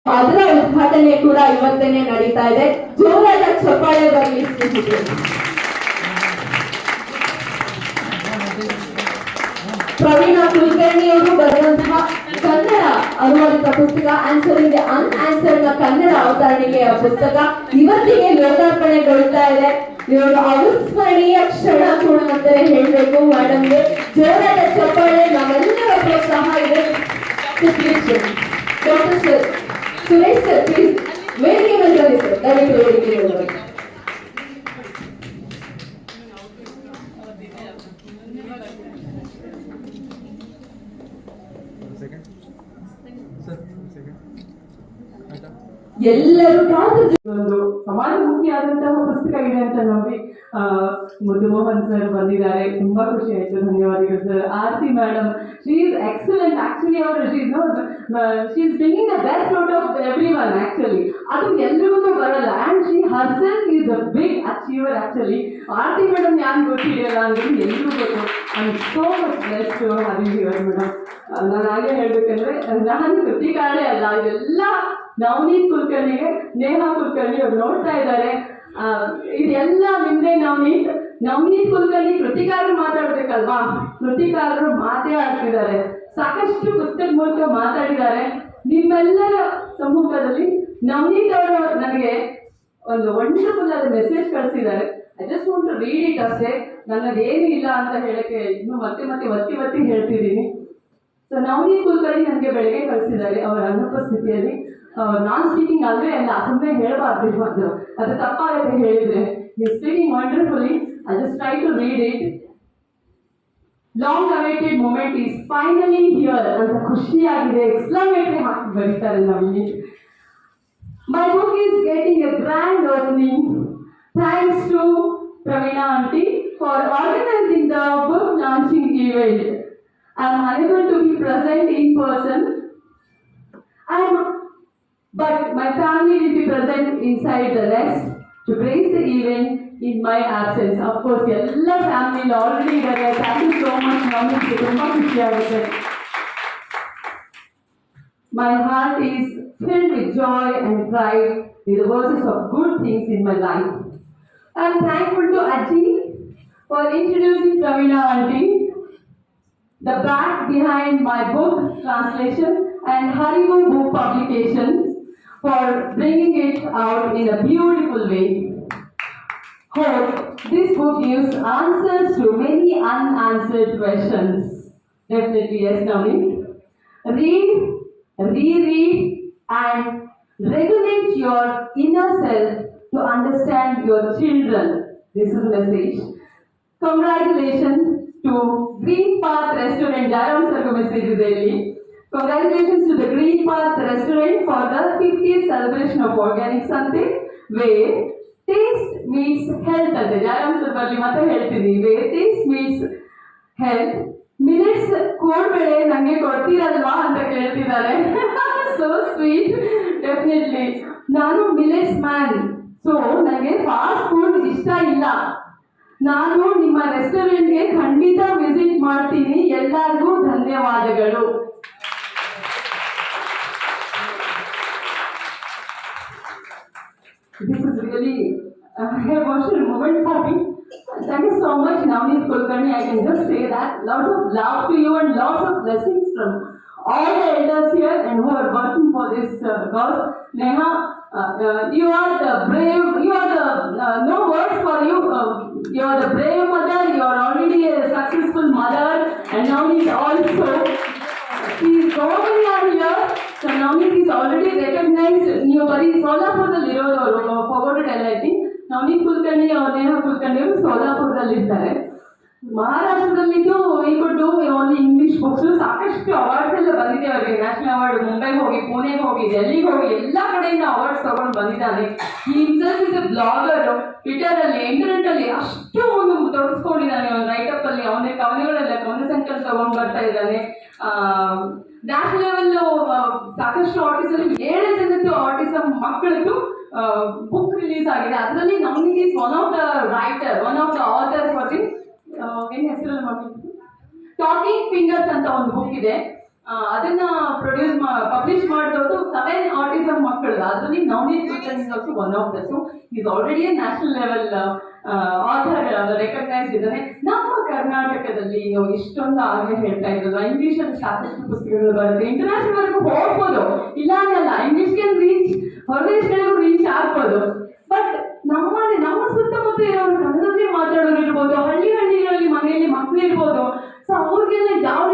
ಅದರ ಉದ್ಘಾಟನೆ ಕೂಡ ಇವತ್ತೇನೆ ನಡೀತಾ ಇದೆ. ಜೋರಾದ ಚಪ್ಪಾಳೆ ಬರಲಿ. ಪ್ರವೀಣಾ ಕುಲಕರ್ಣಿ ಅವರು ಬರೆದಂತಹ ಕನ್ನಡ ಅನುವಾದಿತ ಪುಸ್ತಕ ಆನ್ಸರಿಂಗ್ ದಿ ಅನ್ಆನ್ಸರ್ಡ್ ನ ಕನ್ನಡ ಅವತರಣಿಕೆಯ ಪುಸ್ತಕ ಇವತ್ತಿಗೆ ಲೋಕಾರ್ಪಣೆಗೊಳ್ತಾ ಇದೆ. ಇವರು ಅವಿಸ್ಮರಣೀಯ ಕ್ಷಣ ಕೂಡ ಅಂತಾನೆ ಹೇಳ್ಬೇಕು. ಮೇಡಮ್ಗೆ ಜೋರಾದ ಚಪ್ಪಾಳೆ, ನಾವೆಲ್ಲರ ಪ್ರೋತ್ಸಾಹ ಇದೆ. Doctor sir Suresh sir please ವೇದಿಕೆ ಮೇಲೆ ಬನ್ನಿ ಸರ್, ದಯವಿಟ್ಟು ವೇದಿಕೆ ಮೇಲೆ ಬನ್ನಿ. ಎಲ್ಲರೂ ಒಂದು ಸಮಾಜಮುಖಿಯಾದಂತಹ ಪುಸ್ತಕ ಇದೆ ಅಂತ ನೋಡಿ ಮುದ್ದು ಮೋಹನ್ ಸರ್ ಬಂದಿದ್ದಾರೆ. ತುಂಬಾ ಖುಷಿ ಆಯ್ತು. ಧನ್ಯವಾದಗಳು sir. Aarti madam, she is excellent. Actually ಅವರು she is bringing the best out of everyone. Actually ಅದು ಎಲ್ರಿಗೂ ಬರಲ್ಲ. And she herself is a big achiever. Actually Aarti madam ಯಾರು ಗೊತ್ತಿದೆಯಲ್ಲ ಅಂದ್ರೆ ಎಲ್ರಿಗೂ ಗೊತ್ತು. I am so much blessed to having you madam. ನಾನು ಹಾಗೆ ಹೇಳ್ಬೇಕಂದ್ರೆ ನಾನು ಕೃತಿಕಾರೇ ಅಲ್ಲ, ಇದೆಲ್ಲ ನವನೀತ್ ಕುಲಕರ್ಣಿಗೆ, ನೇಹಾ ಕುಲಕರ್ಣಿ ಅವ್ರು ನೋಡ್ತಾ ಇದ್ದಾರೆ. ಇದೆಲ್ಲ ನಿಮ್ದೆ ನವನೀತ್ ಕುಲಕರ್ಣಿ ಕೃತಿಕಾರರು ಮಾತಾಡ್ಬೇಕಲ್ವಾ? ಕೃತಿಕಾರರು ಮಾತೇ ಆಡ್ತಿದ್ದಾರೆ. ಸಾಕಷ್ಟು ಪುಸ್ತಕದ ಮೂಲಕ ಮಾತಾಡಿದ್ದಾರೆ. ನಿಮ್ಮೆಲ್ಲರ ಸಮ್ಮುಖದಲ್ಲಿ ನವನೀತ್ ಅವರು ನನಗೆ ಒಂದು ವಂಡರ್ಫುಲ್ ಆದ ಮೆಸೇಜ್ ಕಳಿಸಿದ್ದಾರೆ. I just want to read it ಅಷ್ಟೇ. ನನ್ನದೇನು ಇಲ್ಲ ಅಂತ ಹೇಳಕ್ಕೆ ಇನ್ನು ಮತ್ತೆ ಒತ್ತಿ ಹೇಳ್ತಿದ್ದೀನಿ. ಸೊ ನವನೀತ್ ಕುಲಕರ್ಣಿ ನನಗೆ ಬೆಳಗ್ಗೆ ಕಳಿಸಿದ್ದಾರೆ ಅವರ ಅನುಪಸ್ಥಿತಿಯಲ್ಲಿ. ನಾನ್ ಸ್ಪೀಕಿಂಗ್ ಅಲ್ವೇ ಅಲ್ಲ, ಸುಮ್ಮನೆ ಹೇಳಬಾರ್ದು, ಅದು ತಪ್ಪಾಗುತ್ತೆ ಹೇಳಿದ್ರೆ. You speaking wonderfully. I just try to read it. Long awaited moment is finally here ಅಂತ ಖುಷಿಯಾಗಿದೆ ಎಕ್ಸ್ಕ್ಲಮೇಟರಿ ಹಾಕಿ ಬರೀತಾರೆ Navneet. My book is getting a grand opening. Thanks to Praveena aunty for organizing the book launching event. I am unable to be present in person, but my family will be present inside the nest to grace the event in my absence. Of course, all family already there. Thank you so much, Navneet. Tumba khushiyagutte. My heart is filled with joy and pride with the verses of good things in my life. I am thankful to Aji for introducing Praveena aunty, the back behind my book translation, and Haribo book publication for bringing it out in a beautiful way. Hope this book gives answers to many unanswered questions. Definitely yes, Navneet. Read, reread, and regulate your inner self to understand your children. This is the message. Congratulations to Green Path Restaurant. Jaram sir ko message ಇದೆ ಇಲ್ಲಿ. Congratulations to the Green Path Restaurant for the 50th celebration of Organic Sante, where taste meets health ante. Jaram sir ಬರ್ಲಿ ಮತ್ತೆ ಹೇಳ್ತೀನಿ. Where taste meets health. Millets ಕೋಡ್ಬೇಳೆ ನನಗೆ ಕೊಡ್ತೀರಲ್ವಾ ಅಂತ ಕೇಳ್ತಿದ್ದಾರೆ. So sweet. ಡೆಫಿನೆಟ್ಲಿ ನಾನು ಮಿಲೆಟ್ಸ್ ಮ್ಯಾನ್. ಸೊ ನನಗೆ ಫಾಸ್ಟ್ ಫುಡ್ ಇಷ್ಟ ಇಲ್ಲ. ನಾನು ನಿಮ್ಮ ರೆಸ್ಟೋರೆಂಟ್ಗೆ ಖಂಡಿತ ವಿಸಿಟ್ ಮಾಡ್ತೀನಿ. ಎಲ್ಲರಿಗೂ ಧನ್ಯವಾದಗಳು. This is really an emotional moment for me. Thank you so much, Navneet Kulkarni. I can just say that. Lots of love to you and lots of blessings from all the elders here and who are working for this cause. Neha, you are the brave, you are the, no words for you. You are the brave mother, you are already a successful mother, and Navneet also. She is globally here. So Navneet is already recognized. ನೀವು ಬರೀ ಸೋಲಾಪುರದಲ್ಲಿ ಇರೋದವರು ಪಗೋಡಲ್ಲ. I think Navneet Kulkarni ಅವರು, ನೇಹಾ ಕುಲಕರ್ಣಿ ಅವರು ಸೋಲಾಪುರದಲ್ಲಿ ಇರ್ತಾರೆ. ಮಹಾರಾಷ್ಟ್ರದಲ್ಲಿದ್ದು ಈ ಕೊಟ್ಟು only English books. ಸಾಕಷ್ಟು awards ಎಲ್ಲ ಬಂದಿದೆ ಅವರಿಗೆ. ನ್ಯಾಷನಲ್ ಅವಾರ್ಡ್ ಮುಂಬೈಗೆ ಹೋಗಿ, ಪುಣೆಗೆ ಹೋಗಿ, ಡೆಲ್ಲಿಗೆ ಹೋಗಿ ಎಲ್ಲ ಕಡೆಯಿಂದ ಅವಾರ್ಡ್ಸ್ ತಗೊಂಡು ಬಂದಿದ್ದಾನೆ. ಈ himself is A blogger. Twitter ಅಲ್ಲಿ, ಇಂಟರ್ನೆಟ್ ಅಲ್ಲಿ ಅಷ್ಟು ಒಂದು ತೊಡಗಿಸ್ಕೊಂಡಿದ್ದಾನೆ. ಒಂದು ರೈಟಪ್ ಅಲ್ಲಿ ಅವನೇ ಕವನಗಳೆಲ್ಲ ಕವನ ಸಂಕಲ್ಪ ತಗೊಂಡು ಬರ್ತಾ ಇದ್ದಾನೆ. ನ್ಯಾಷನಲ್ ಲೆವೆಲ್ ಸಾಕಷ್ಟು ಆಟಿಸಮ್, 7 ಜನದ್ದು ಆಟಿಸಮ್ ಮಕ್ಕಳದ್ದು ಬುಕ್ ರಿಲೀಸ್ ಆಗಿದೆ. ಅದರಲ್ಲಿ Navneet is one of the writer, one of the author for the ಏನು ಹೆಸರಲ್ಲಿ ಮಾಡಿದ್ದು ಟಾಕಿಂಗ್ ಫಿಂಗರ್ಸ್ ಅಂತ ಒಂದು ಬುಕ್ ಇದೆ. ಅದನ್ನ ಪಬ್ಲಿಷ್ ಮಾಡಿರೋದು 7 ಆಟಿಸಮ್ ಮಕ್ಕಳು. ಅದರಲ್ಲಿ Navneet Kulkarni is also one of the. So is already a national level author recognise ಇದ್ದಾರೆ. ನಮ್ಮ ಕರ್ನಾಟಕದಲ್ಲಿ ನೀವು ಇಷ್ಟೊಂದು ಆಗಲೇ ಹೇಳ್ತಾ ಇದ್ರಲ್ಲ, ಇಂಗ್ಲಿಷಲ್ಲಿ ಸಾಕಷ್ಟು ಪುಸ್ತಕಗಳು ಬರುತ್ತೆ, ಇಂಟರ್ನ್ಯಾಷನಲ್ ವರೆಗೂ ಹೋಗ್ಬೋದು, ಇಲ್ಲ ಅನ್ನಲ್ಲ, ಇಂಗ್ಲಿಷ್ಗೆ ರೀಚ್ ಹೊರದೇಶಗಳಿಗೂ ರೀಚ್ ಆಗ್ಬೋದು. ಬಟ್ ನಮ್ಮ ಸುತ್ತಮುತ್ತ ಇರೋರು ಕನ್ನಡದಲ್ಲಿ ಮಾತಾಡೋರು ಇರ್ಬೋದು, ಹಳ್ಳಿಗಳಲ್ಲಿ ಮನೆಯಲ್ಲಿ ಮಕ್ಕಳು ಇರ್ಬೋದು. ಸೊ ಅವ್ರಿಗೆಲ್ಲ ಯಾವ